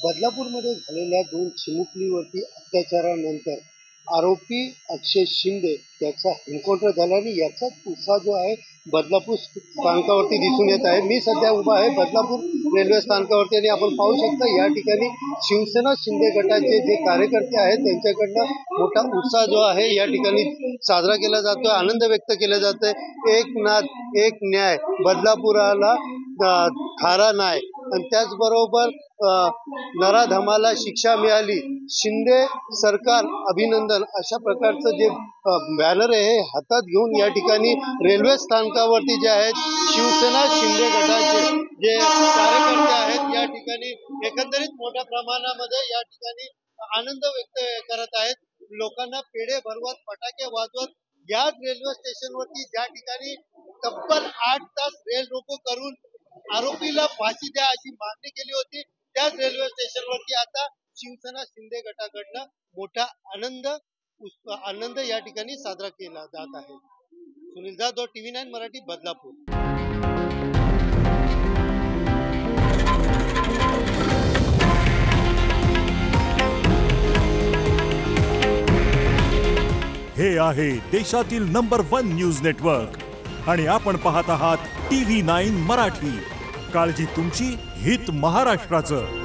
बदलापूरमध्ये झालेल्या 2 चिमुकलीवरती अत्याचारानंतर आरोपी अक्षय शिंदे याचा एन्काउंटर झाला आणि याचाच उत्साह जो आहे बदलापूर स्थानकावरती दिसून येत आहे। मी सध्या उभा आहे बदलापूर रेल्वे स्थानकावरती आणि आपण पाहू शकता या ठिकाणी शिवसेना शिंदे गटाचे जे कार्यकर्ते आहेत त्यांच्याकडनं मोठा उत्साह जो आहे या ठिकाणी साजरा केला जातोय, आनंद व्यक्त केला जातोय। एक नाद एक न्याय, बदलापुराला थारा नाही आणि त्याचबरोबर नराधमाला शिक्षा मिळाली, शिंदे सरकार अभिनंदन अशा प्रकारचं जे बॅनर आहे हातात घेऊन या ठिकाणी रेल्वे स्थानकावरती जे आहेत शिवसेना शिंदे गटाचे जे कार्यकर्ते आहेत या ठिकाणी एकंदरीत मोठ्या प्रमाणामध्ये या ठिकाणी आनंद व्यक्त करत आहेत। लोकांना पेढे भरवत, फटाके वाजवत याच रेल्वे स्टेशनवरती ज्या ठिकाणी तब्बल 8 तास रेल रोको करून आरोपीला फाशी द्या अशी मागणी केली होती, त्याच रेल्वे स्टेशनवरती आता शिवसेना शिंदे गटाकडनं मोठा आनंद या ठिकाणी साजरा केला जात आहे। सुनील जाधव, TV9 मराठी, बदलापूर। हे आहे देशातील नंबर 1 न्यूज नेटवर्क आणि आपण पाहत आहात TV9 मराठी। काळजी तुमची, हित महाराष्ट्राचं।